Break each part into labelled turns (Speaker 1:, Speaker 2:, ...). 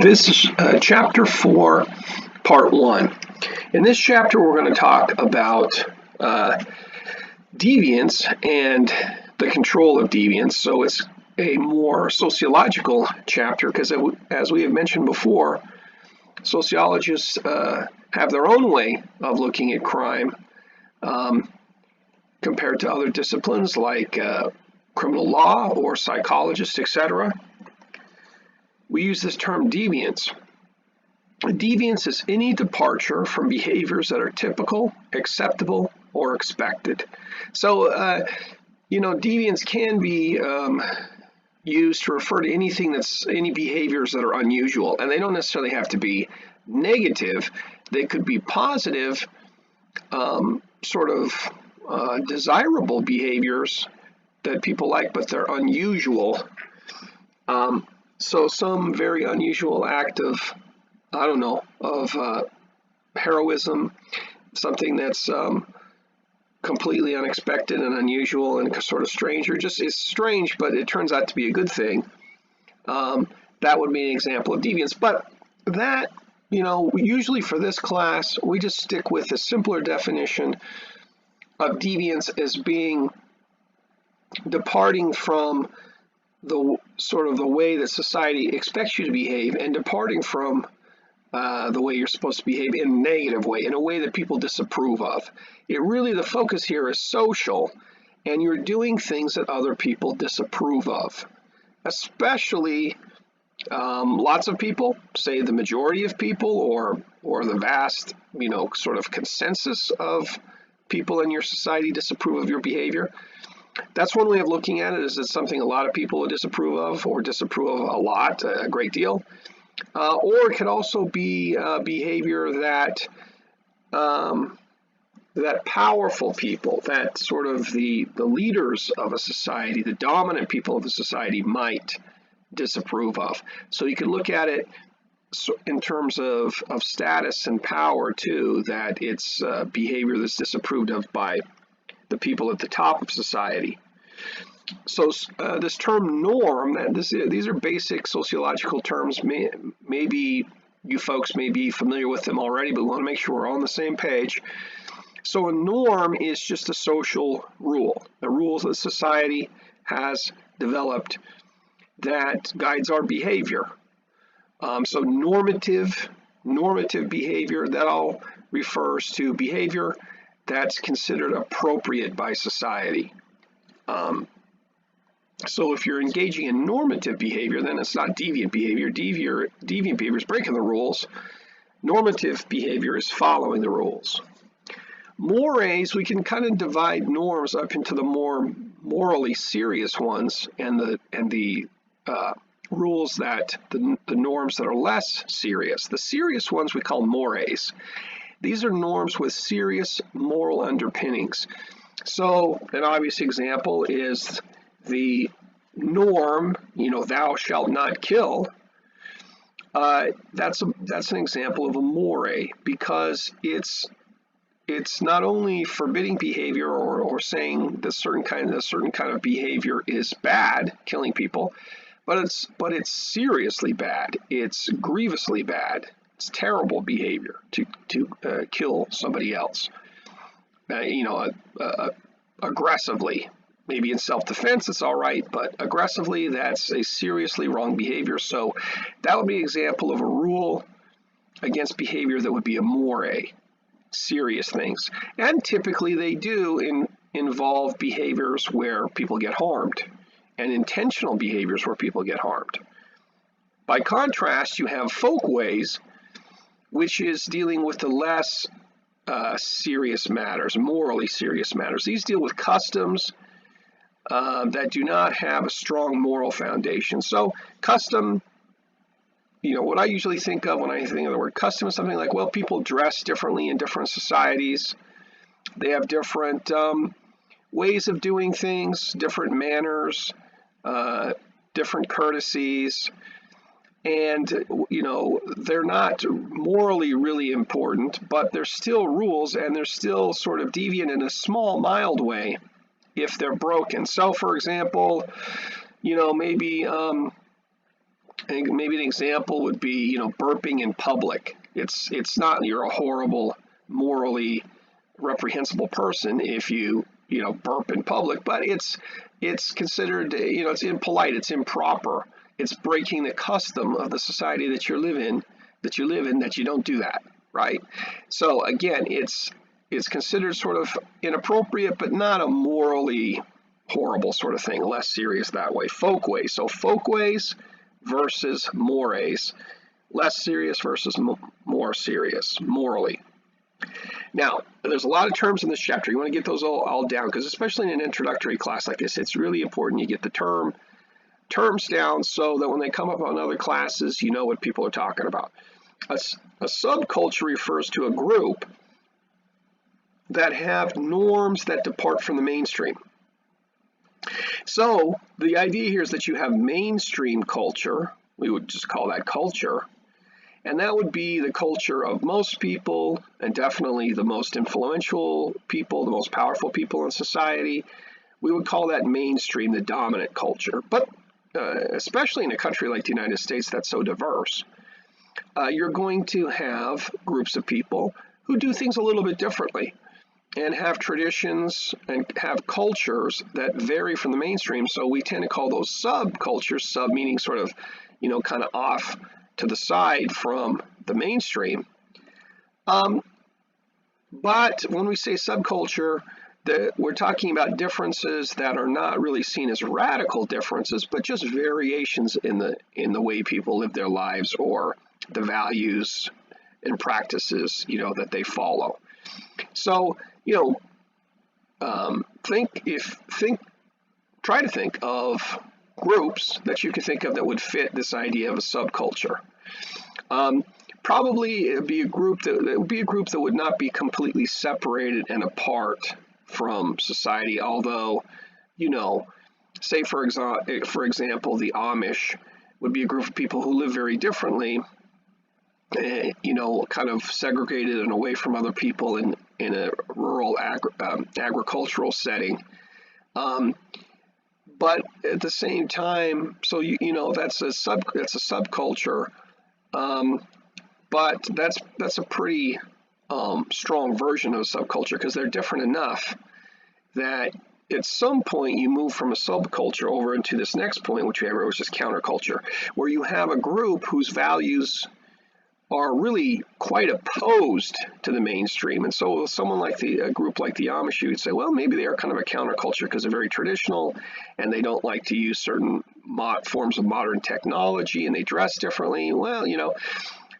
Speaker 1: This is Chapter 4, Part 1. In this chapter, we're going to talk about deviance and the control of deviance. So it's a more sociological chapter because, as we have mentioned before, sociologists have their own way of looking at crime compared to other disciplines like criminal law or psychologists, etc. We use this term deviance. Deviance is any departure from behaviors that are typical, acceptable, or expected. So, deviance can be used to refer to any behaviors that are unusual, and they don't necessarily have to be negative. They could be positive, desirable behaviors that people like, but they're unusual. So some very unusual act of heroism, something that's completely unexpected and unusual and sort of strange, or just is strange, but it turns out to be a good thing. That would be an example of deviance. But that, usually for this class, we just stick with a simpler definition of deviance as being departing from the way that society expects you to behave and departing from the way you're supposed to behave in a negative way, in a way that people disapprove of. The focus here is social, and you're doing things that other people disapprove of. Especially lots of people, say the majority of people or the vast, consensus of people in your society disapprove of your behavior. That's one way of looking at it, is it's something a lot of people disapprove of, or disapprove of a lot, a great deal. Or it could also be behavior that powerful people, that sort of the leaders of a society, the dominant people of the society might disapprove of. So you can look at it in terms of status and power too, that it's behavior that's disapproved of by the people at the top of society. So this term norm, and these are basic sociological terms. Maybe you folks may be familiar with them already, but we want to make sure we're on the same page. So a norm is just a social rule, a rule that society has developed that guides our behavior. So normative behavior, that all refers to behavior that's considered appropriate by society. So if you're engaging in normative behavior, then it's not deviant behavior. Deviant behavior is breaking the rules. Normative behavior is following the rules. Mores, we can kind of divide norms up into the more morally serious ones and the rules that the norms that are less serious. The serious ones we call mores. These are norms with serious moral underpinnings. So an obvious example is the norm, thou shalt not kill. That's an example of a more, because it's not only forbidding behavior or saying that a certain kind of behavior is bad, killing people, but it's seriously bad. It's grievously bad. It's terrible behavior to kill somebody else. Aggressively. Maybe in self-defense it's all right, but aggressively, that's a seriously wrong behavior. So that would be an example of a rule against behavior that would be a more, serious things. And typically they do involve behaviors where people get harmed, and intentional behaviors where people get harmed. By contrast, you have folkways, which is dealing with the less serious matters, morally serious matters. These deal with customs that do not have a strong moral foundation. So custom, what I usually think of when I think of the word custom is something like, well, people dress differently in different societies. They have different ways of doing things, different manners, different courtesies. And, they're not morally really important, but they're still rules, and they're still sort of deviant in a small, mild way if they're broken. So, for example, maybe maybe an example would be, burping in public. It's not you're a horrible, morally reprehensible person if you burp in public, but it's considered, it's impolite, it's improper, it's breaking the custom of the society that you live in, that you don't do that, right? So again, it's considered sort of inappropriate, but not a morally horrible sort of thing, less serious that way. Folkways. So folkways versus mores, less serious versus more serious morally. Now, there's a lot of terms in this chapter. You want to get those all down, because especially in an introductory class like this, it's really important you get the terms down so that when they come up on other classes, you know what people are talking about. A subculture refers to a group that have norms that depart from the mainstream. So the idea here is that you have mainstream culture, we would just call that culture, and that would be the culture of most people, and definitely the most influential people, the most powerful people in society. We would call that mainstream, the dominant culture. But especially in a country like the United States that's so diverse, you're going to have groups of people who do things a little bit differently and have traditions and have cultures that vary from the mainstream. So we tend to call those subcultures, sub meaning sort of, kind of off to the side from the mainstream. But when we say subculture, we're talking about differences that are not really seen as radical differences, but just variations in the way people live their lives or the values and practices, that they follow. So, try to think of groups that you can think of that would fit this idea of a subculture. Probably it would be a group that would not be completely separated and apart from society, although, say for example, the Amish would be a group of people who live very differently, kind of segregated and away from other people in a rural agricultural setting. But at the same time, so that's a subculture, but that's a pretty strong version of a subculture, because they're different enough that at some point you move from a subculture over into this next point, which is counterculture, where you have a group whose values are really quite opposed to the mainstream. And so someone like a group like the Amish, you would say, well, maybe they are kind of a counterculture because they're very traditional and they don't like to use certain forms of modern technology and they dress differently. Well,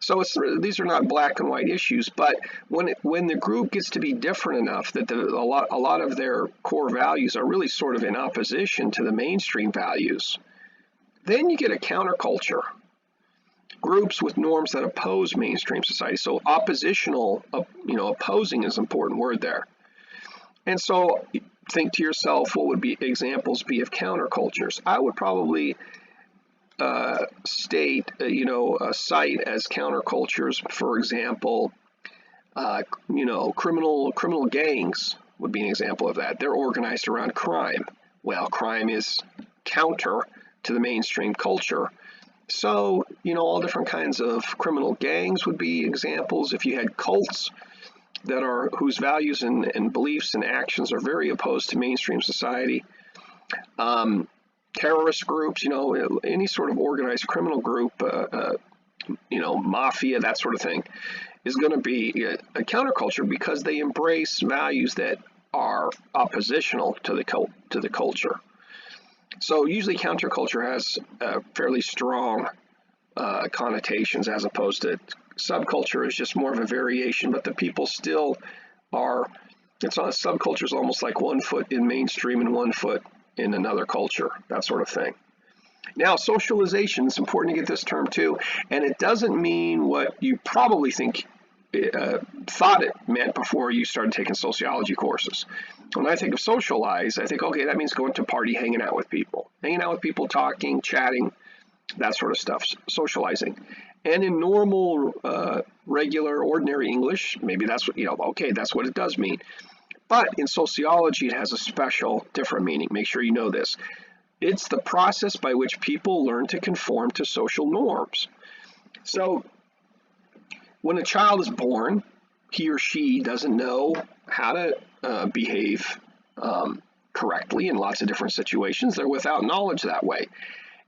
Speaker 1: so these are not black and white issues, but when the group gets to be different enough that a lot of their core values are really sort of in opposition to the mainstream values, then you get a counterculture. Groups with norms that oppose mainstream society. So oppositional, opposing is an important word there. And so think to yourself, what would be examples be of countercultures? I would probably cite as countercultures, for example, criminal gangs would be an example of that. They're organized around crime. Well, crime is counter to the mainstream culture. So, all different kinds of criminal gangs would be examples. If you had cults whose values and beliefs and actions are very opposed to mainstream society, terrorist groups, any sort of organized criminal group, mafia, that sort of thing, is going to be a counterculture because they embrace values that are oppositional to the culture. So usually counterculture has fairly strong connotations, as opposed to subculture is just more of a variation, but the people still are, subculture is almost like 1 foot in mainstream and 1 foot in another culture, that sort of thing. Now, socialization is important to get this term too, and it doesn't mean what you probably thought it meant before you started taking sociology courses. When I think of socialize, I think, okay, that means going to a party, hanging out with people, talking, chatting, that sort of stuff, socializing. And in normal, regular, ordinary English, maybe that's what, that's what it does mean. But in sociology, it has a special, different meaning. Make sure you know this. It's the process by which people learn to conform to social norms. So when a child is born, he or she doesn't know how to behave correctly in lots of different situations. They're without knowledge that way.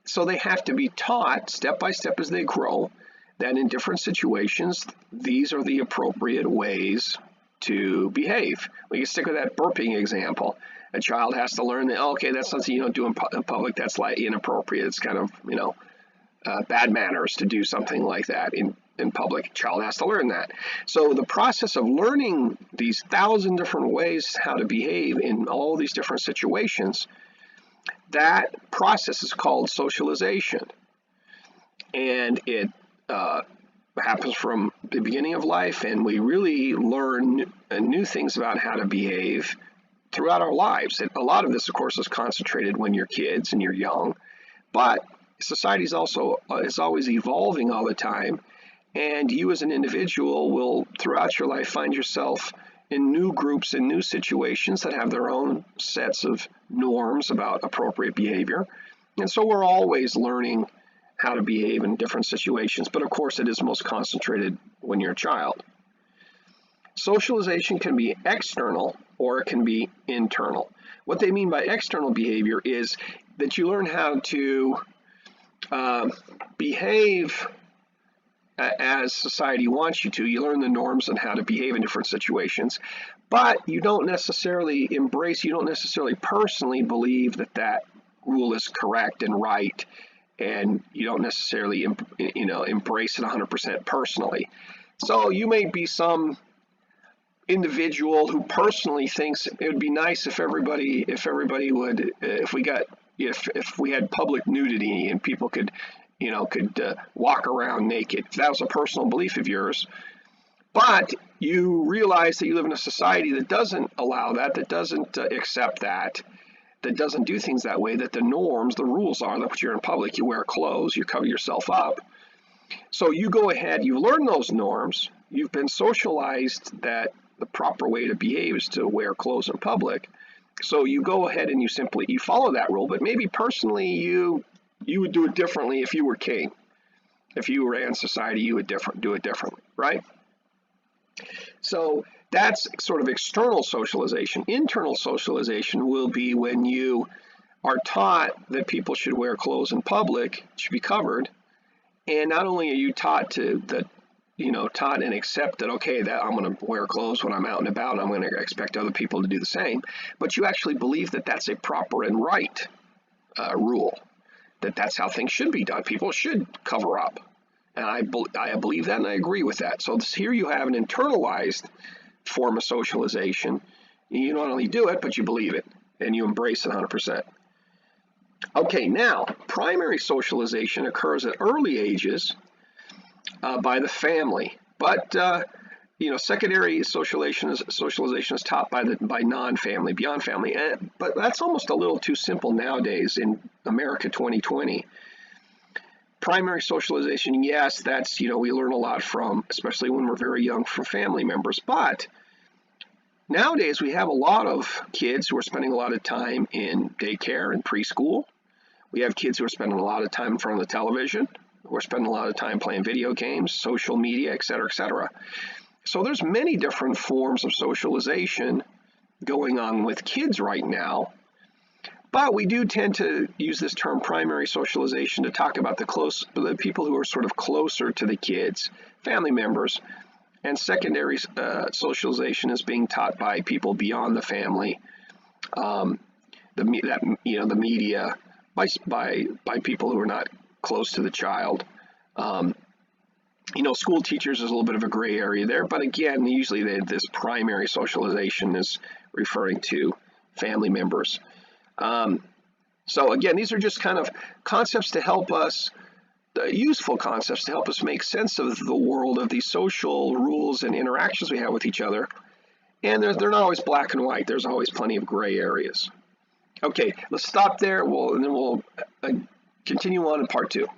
Speaker 1: So they have to be taught step by step as they grow that in different situations, these are the appropriate ways to behave. We can stick with that burping example. A child has to learn that, okay, that's something you don't do in public. That's like inappropriate. It's kind of, bad manners to do something like that in public. A child has to learn that. So the process of learning these 1,000 different ways how to behave in all these different situations, that process is called socialization. And it happens from the beginning of life, and we really learn new things about how to behave throughout our lives. And a lot of this, of course, is concentrated when you're kids and you're young, but society is always evolving all the time, and you as an individual will, throughout your life, find yourself in new groups and new situations that have their own sets of norms about appropriate behavior. And so we're always learning how to behave in different situations, but of course it is most concentrated when you're a child. Socialization can be external or it can be internal. What they mean by external behavior is that you learn how to behave as society wants you to. You learn the norms and how to behave in different situations, but you don't necessarily personally believe that rule is correct and right, and you don't necessarily embrace it 100% personally. So you may be some individual who personally thinks it would be nice if we had public nudity and people could walk around naked. If that was a personal belief of yours, but you realize that you live in a society that doesn't allow that doesn't accept that doesn't do things that way, that the norms, the rules are that you're in public, you wear clothes, you cover yourself up. So you go ahead, you learn those norms, you've been socialized that the proper way to behave is to wear clothes in public. So you go ahead and you follow that rule, but maybe personally you would do it differently if you were king. If you ran society, you would do it differently, right? So that's sort of external socialization. Internal socialization will be when you are taught that people should wear clothes in public, should be covered, and not only are you taught and accept that, okay, that I'm going to wear clothes when I'm out and about, and I'm going to expect other people to do the same, but you actually believe that that's a proper and right rule, that's how things should be done. People should cover up. And I believe that, and I agree with that. So here you have an internalized form of socialization. You not only do it, but you believe it, and you embrace it 100%. Okay, now, primary socialization occurs at early ages by the family, but secondary socialization is taught by non-family, beyond family. But that's almost a little too simple nowadays in America 2020. Primary socialization, yes, that's, we learn a lot from, especially when we're very young, from family members. But nowadays we have a lot of kids who are spending a lot of time in daycare and preschool. We have kids who are spending a lot of time in front of the television. We're spending a lot of time playing video games, social media, et cetera, et cetera. So there's many different forms of socialization going on with kids right now. But we do tend to use this term primary socialization to talk about the people who are sort of closer to the kids, family members. And secondary socialization is being taught by people beyond the family, the media, by people who are not close to the child. School teachers is a little bit of a gray area there, but again, usually this primary socialization is referring to family members. So again, these are just kind of concepts to help us, useful concepts to help us make sense of the world, of these social rules and interactions we have with each other. And they're not always black and white. There's always plenty of gray areas. Okay, let's stop there, and then we'll continue on in part 2.